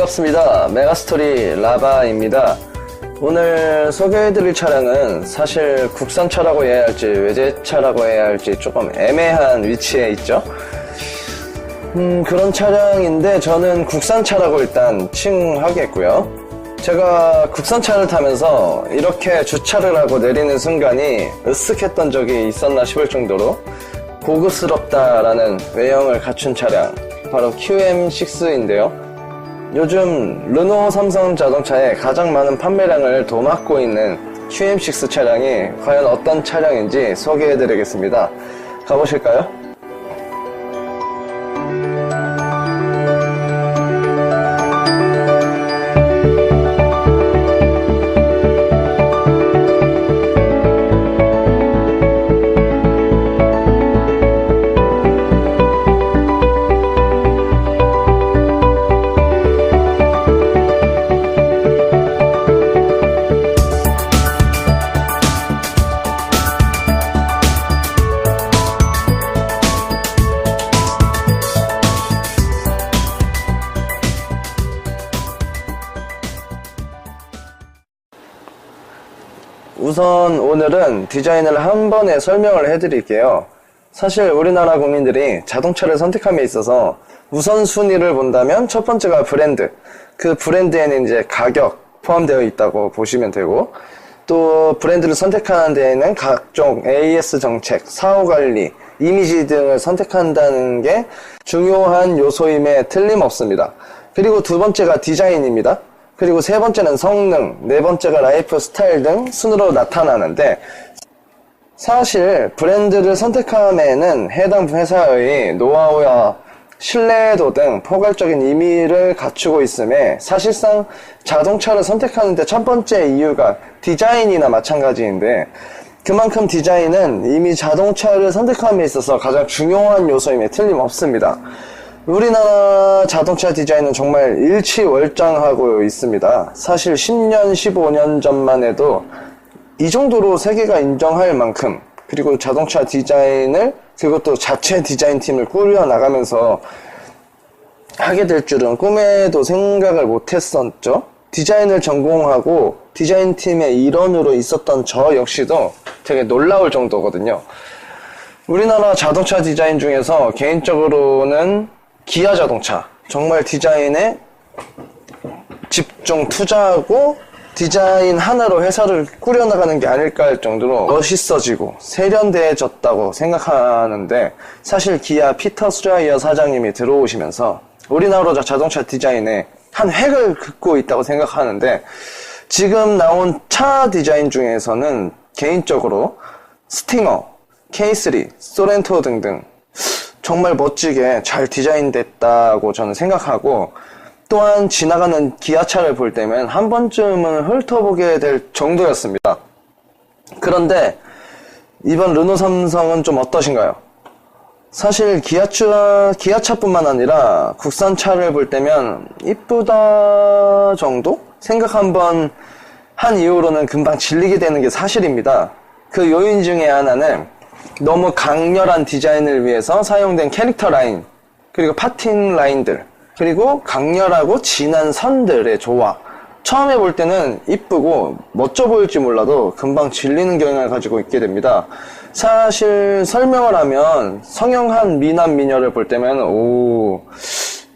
반갑습니다. 메가스토리 라바입니다. 오늘 소개해드릴 차량은 사실 국산차라고 해야 할지 외제차라고 해야 할지 조금 애매한 위치에 있죠. 그런 차량인데 저는 국산차라고 일단 칭하겠고요. 제가 국산차를 타면서 이렇게 주차를 하고 내리는 순간이 으쓱했던 적이 있었나 싶을 정도로 고급스럽다라는 외형을 갖춘 차량, 바로 QM6인데요. 요즘 르노 삼성 자동차에 가장 많은 판매량을 도맡고 있는 QM6 차량이 과연 어떤 차량인지 소개해드리겠습니다. 가보실까요? 우선 오늘은 디자인을 한 번에 설명을 해드릴게요. 사실 우리나라 국민들이 자동차를 선택함에 있어서 우선순위를 본다면 첫 번째가 브랜드. 그 브랜드에는 이제 가격 포함되어 있다고 보시면 되고, 또 브랜드를 선택하는 데에는 각종 AS 정책, 사후 관리, 이미지 등을 선택한다는 게 중요한 요소임에 틀림없습니다. 그리고 두 번째가 디자인입니다. 그리고 세 번째는 성능, 네 번째가 라이프 스타일 등 순으로 나타나는데, 사실 브랜드를 선택함에는 해당 회사의 노하우와 신뢰도 등 포괄적인 의미를 갖추고 있음에 사실상 자동차를 선택하는데 첫 번째 이유가 디자인이나 마찬가지인데, 그만큼 디자인은 이미 자동차를 선택함에 있어서 가장 중요한 요소임에 틀림없습니다. 우리나라 자동차 디자인은 정말 일치월장하고 있습니다. 사실 10년, 15년 전만 해도 이 정도로 세계가 인정할 만큼, 그리고 자동차 디자인을, 그것도 자체 디자인팀을 꾸려나가면서 하게 될 줄은 꿈에도 생각을 못했었죠. 디자인을 전공하고 디자인팀의 일원으로 있었던 저 역시도 되게 놀라울 정도거든요. 우리나라 자동차 디자인 중에서 개인적으로는 기아 자동차, 정말 디자인에 집중 투자하고 디자인 하나로 회사를 꾸려나가는 게 아닐까 할 정도로 멋있어지고 세련돼졌다고 생각하는데, 사실 기아 피터 스라이어 사장님이 들어오시면서 우리나라 자동차 디자인에 한 획을 긋고 있다고 생각하는데, 지금 나온 차 디자인 중에서는 개인적으로 스팅어, K3, 소렌토 등등 정말 멋지게 잘 디자인됐다고 저는 생각하고, 또한 지나가는 기아차를 볼 때면 한 번쯤은 훑어보게 될 정도였습니다. 그런데 이번 르노 삼성은 좀 어떠신가요? 사실 기아차뿐만 아니라 국산차를 볼 때면 이쁘다 정도? 생각 한번 한 이후로는 금방 질리게 되는 게 사실입니다. 그 요인 중에 하나는 너무 강렬한 디자인을 위해서 사용된 캐릭터 라인, 그리고 파팅 라인들, 그리고 강렬하고 진한 선들의 조화. 처음에 볼 때는 이쁘고 멋져 보일지 몰라도 금방 질리는 경향을 가지고 있게 됩니다. 사실 설명을 하면 성형한 미남 미녀를 볼 때면 오,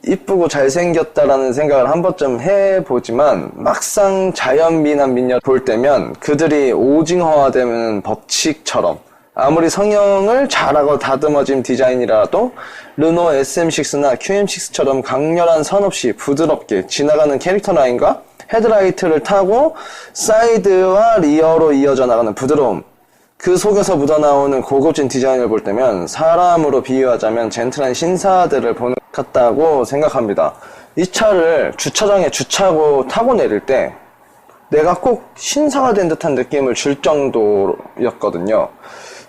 이쁘고 잘생겼다라는 생각을 한 번쯤 해보지만, 막상 자연 미남 미녀 볼 때면 그들이 오징어화되는 법칙처럼 아무리 성형을 잘하고 다듬어진 디자인이라도 르노 SM6나 QM6처럼 강렬한 선 없이 부드럽게 지나가는 캐릭터 라인과 헤드라이트를 타고 사이드와 리어로 이어져 나가는 부드러움, 그 속에서 묻어나오는 고급진 디자인을 볼 때면 사람으로 비유하자면 젠틀한 신사들을 보는 것 같다고 생각합니다. 이 차를 주차장에 주차하고 타고 내릴 때 내가 꼭 신사가 된 듯한 느낌을 줄 정도였거든요.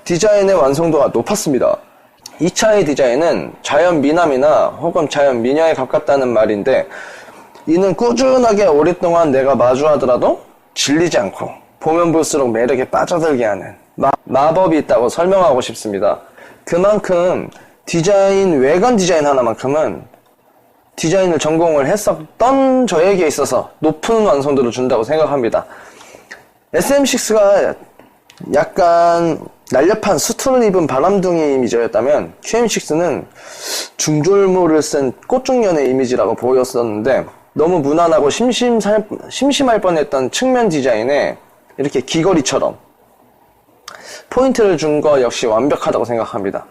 디자인의 완성도가 높았습니다. 이 차의 디자인은 자연 미남이나 혹은 자연 미녀에 가깝다는 말인데, 이는 꾸준하게 오랫동안 내가 마주하더라도 질리지 않고 보면 볼수록 매력에 빠져들게 하는 마법이 있다고 설명하고 싶습니다. 그만큼 디자인, 외관 디자인 하나만큼은 디자인을 전공을 했었던 저에게 있어서 높은 완성도를 준다고 생각합니다. SM6가 약간 날렵한 수트를 입은 바람둥이 이미지였다면 QM6는 중절모를 쓴 꽃중년의 이미지라고 보였었는데, 너무 무난하고 심심할 뻔했던 측면 디자인에 이렇게 귀걸이처럼 포인트를 준 거 역시 완벽하다고 생각합니다.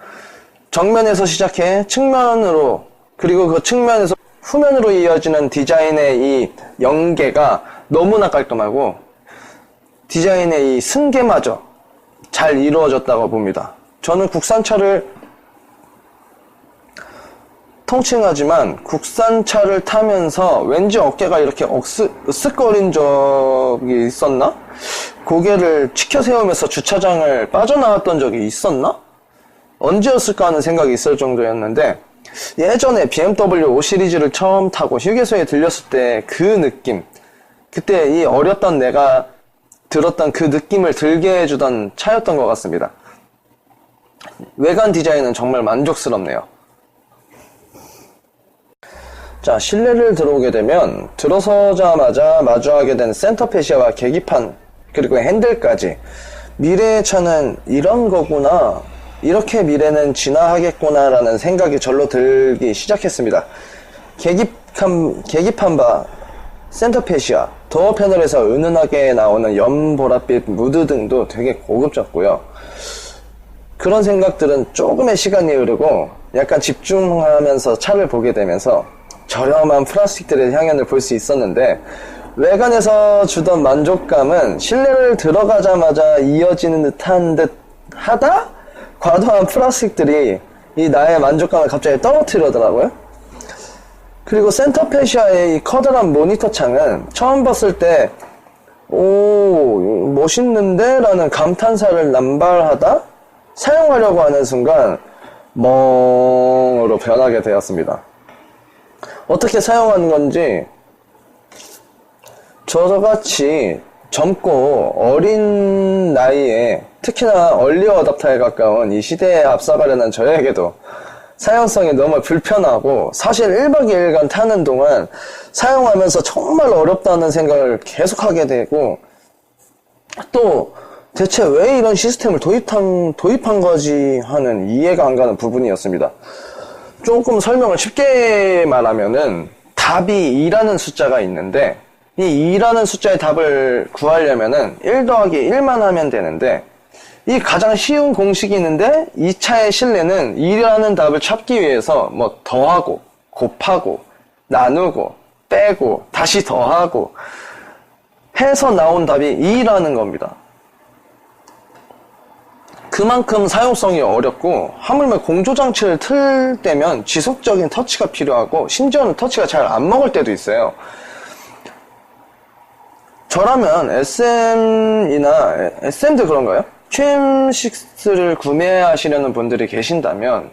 정면에서 시작해 측면으로, 그리고 그 측면에서 후면으로 이어지는 디자인의 이 연계가 너무나 깔끔하고 디자인의 이 승계마저 잘 이루어졌다고 봅니다. 저는 국산차를 통칭하지만 국산차를 타면서 왠지 어깨가 이렇게 으쓱거린 적이 있었나? 고개를 치켜 세우면서 주차장을 빠져나왔던 적이 있었나? 언제였을까 하는 생각이 있을 정도였는데, 예전에 BMW 5 시리즈를 처음 타고 휴게소에 들렸을 때 그 느낌, 그때 이 어렸던 내가 들었던 그 느낌을 들게 해주던 차였던 것 같습니다. 외관 디자인은 정말 만족스럽네요. 자, 실내를 들어오게 되면 들어서자마자 마주하게 된 센터 페시아와 계기판, 그리고 핸들까지, 미래의 차는 이런 거구나, 이렇게 미래는 진화하겠구나 라는 생각이 절로 들기 시작했습니다. 계기판바, 센터 페시아, 도어 패널에서 은은하게 나오는 연보랏빛 무드 등도 되게 고급졌고요. 그런 생각들은 조금의 시간이 흐르고 약간 집중하면서 차를 보게 되면서 저렴한 플라스틱들의 향연을 볼 수 있었는데, 외관에서 주던 만족감은 실내를 들어가자마자 이어지는 듯한 듯 하다? 과도한 플라스틱들이 이 나의 만족감을 갑자기 떨어뜨리더라고요. 그리고 센터 페시아의 이 커다란 모니터 창은 처음 봤을 때 오, 멋있는데? 라는 감탄사를 남발하다 사용하려고 하는 순간 멍으로 변하게 되었습니다. 어떻게 사용하는 건지, 저같이 젊고 어린 나이에 특히나 얼리 어답터에 가까운 이 시대에 앞서가려는 저에게도 사용성이 너무 불편하고, 사실 1박 2일간 타는 동안 사용하면서 정말 어렵다는 생각을 계속하게 되고, 또 대체 왜 이런 시스템을 도입한 거지 하는 이해가 안 가는 부분이었습니다. 조금 설명을 쉽게 말하면은 답이 2라는 숫자가 있는데, 이 2라는 숫자의 답을 구하려면은 1 더하기 1만 하면 되는데, 이 가장 쉬운 공식이 있는데 이 차의 실내는 2라는 답을 찾기 위해서 뭐 더하고 곱하고 나누고 빼고 다시 더하고 해서 나온 답이 2라는 겁니다. 그만큼 사용성이 어렵고, 하물며 공조장치를 틀 때면 지속적인 터치가 필요하고, 심지어는 터치가 잘 안 먹을 때도 있어요. 저라면 SM도 그런가요? QM6를 구매하시려는 분들이 계신다면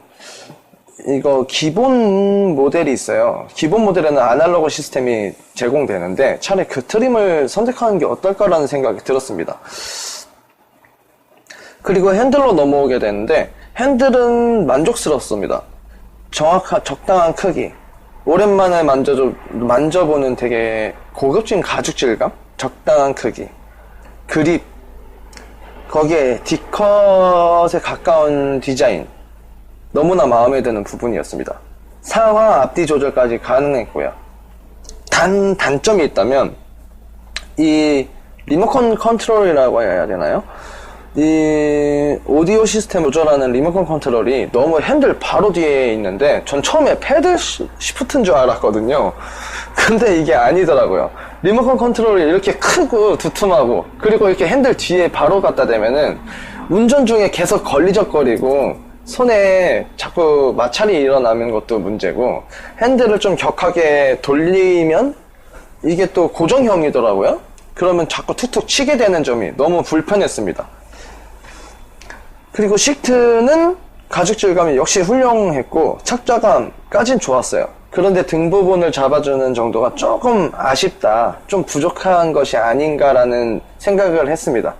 이거 기본 모델이 있어요. 기본 모델에는 아날로그 시스템이 제공되는데 차라리 그 트림을 선택하는 게 어떨까라는 생각이 들었습니다. 그리고 핸들로 넘어오게 되는데, 핸들은 만족스럽습니다. 적당한 크기, 오랜만에 만져보는 되게 고급진 가죽 질감, 적당한 크기, 그립, 거기에 D컷에 가까운 디자인, 너무나 마음에 드는 부분이었습니다. 상하 앞뒤 조절까지 가능했고요. 단점이 있다면 이 리모컨 컨트롤이라고 해야 되나요? 이 오디오 시스템 조절하는 리모컨 컨트롤이 너무 핸들 바로 뒤에 있는데, 전 처음에 패들 시프트인 줄 알았거든요. 근데 이게 아니더라고요. 리모컨 컨트롤이 이렇게 크고 두툼하고, 그리고 이렇게 핸들 뒤에 바로 갖다 대면은 운전 중에 계속 걸리적거리고 손에 자꾸 마찰이 일어나는 것도 문제고, 핸들을 좀 격하게 돌리면 이게 또 고정형이더라고요. 그러면 자꾸 툭툭 치게 되는 점이 너무 불편했습니다. 그리고 시트는 가죽 질감이 역시 훌륭했고 착좌감까진 좋았어요. 그런데 등 부분을 잡아주는 정도가 조금 아쉽다, 좀 부족한 것이 아닌가라는 생각을 했습니다.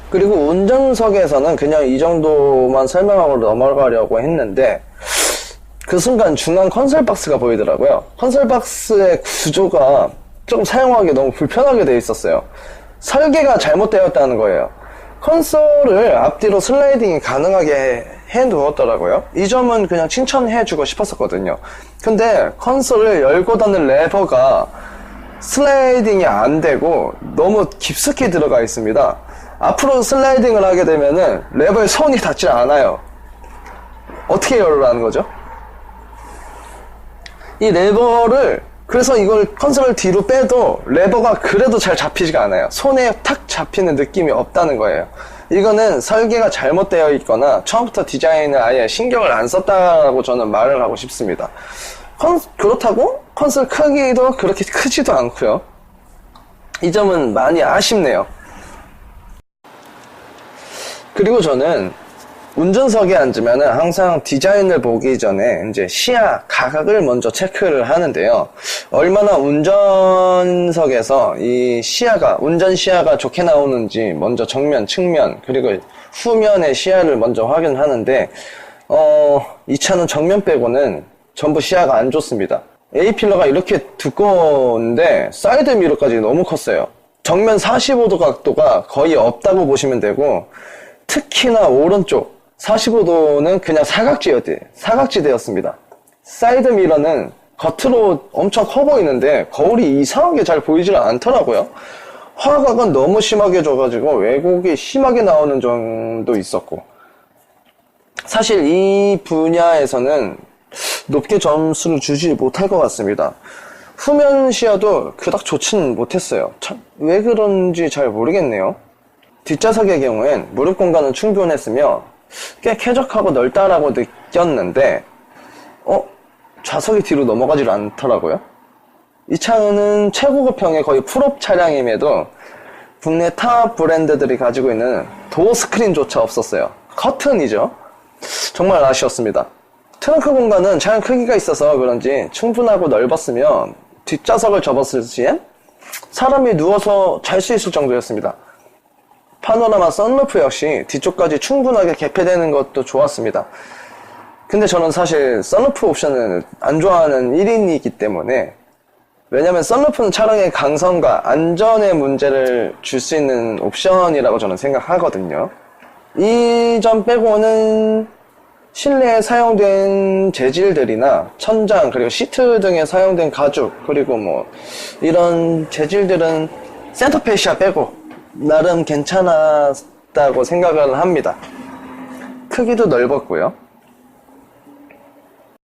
그리고 운전석에서는 그냥 이 정도만 설명하고 넘어가려고 했는데, 그 순간 중앙 컨솔 박스가 보이더라고요. 컨솔 박스의 구조가 좀 사용하기 너무 불편하게 되어 있었어요. 설계가 잘못되었다는 거예요. 컨솔을 앞뒤로 슬라이딩이 가능하게 해놓았더라고요. 이 점은 그냥 칭찬해주고 싶었었거든요. 근데 컨솔을 열고 닫는 레버가 슬라이딩이 안 되고 너무 깊숙이 들어가 있습니다. 앞으로 슬라이딩을 하게 되면은 레버에 손이 닿지 않아요. 어떻게 열으라는 거죠? 이 레버를, 그래서 이걸 컨솔을 뒤로 빼도 레버가 그래도 잘 잡히지가 않아요. 손에 탁 잡히는 느낌이 없다는 거예요. 이거는 설계가 잘못되어 있거나 처음부터 디자인을 아예 신경을 안 썼다고 저는 말을 하고 싶습니다. 그렇다고 컨솔 크기도 그렇게 크지도 않고요. 이 점은 많이 아쉽네요. 그리고 저는 운전석에 앉으면은 항상 디자인을 보기 전에 이제 시야, 가각을 먼저 체크를 하는데요. 얼마나 운전석에서 이 시야가, 운전 시야가 좋게 나오는지 먼저 정면, 측면, 그리고 후면의 시야를 먼저 확인하는데, 이 차는 정면 빼고는 전부 시야가 안 좋습니다. A필러가 이렇게 두꺼운데 사이드 미러까지 너무 컸어요. 정면 45도 각도가 거의 없다고 보시면 되고, 특히나 오른쪽 45도는 그냥 사각지대였습니다. 사이드 미러는 겉으로 엄청 커 보이는데 거울이 이상하게 잘 보이질 않더라고요. 화각은 너무 심하게 줘가지고 왜곡이 심하게 나오는 점도 있었고, 사실 이 분야에서는 높게 점수를 주지 못할 것 같습니다. 후면 시야도 그닥 좋진 못했어요. 참, 왜 그런지 잘 모르겠네요. 뒷좌석의 경우엔 무릎 공간은 충분했으며 꽤 쾌적하고 넓다라고 느꼈는데 좌석이 뒤로 넘어가질 않더라고요. 이 차는 최고급형의 거의 풀업 차량임에도 국내 타 브랜드들이 가지고 있는 도어 스크린조차 없었어요. 커튼이죠. 정말 아쉬웠습니다. 트렁크 공간은 차량 크기가 있어서 그런지 충분하고 넓었으며 뒷좌석을 접었을 시엔 사람이 누워서 잘 수 있을 정도였습니다. 파노라마 썬루프 역시 뒤쪽까지 충분하게 개폐되는 것도 좋았습니다. 근데 저는 사실 썬루프 옵션을 안 좋아하는 1인이기 때문에, 왜냐면 썬루프는 차량의 강성과 안전의 문제를 줄 수 있는 옵션이라고 저는 생각하거든요. 이 점 빼고는 실내에 사용된 재질들이나 천장, 그리고 시트 등에 사용된 가죽, 그리고 뭐 이런 재질들은 센터페시아 빼고 나름 괜찮았다고 생각을 합니다. 크기도 넓었고요.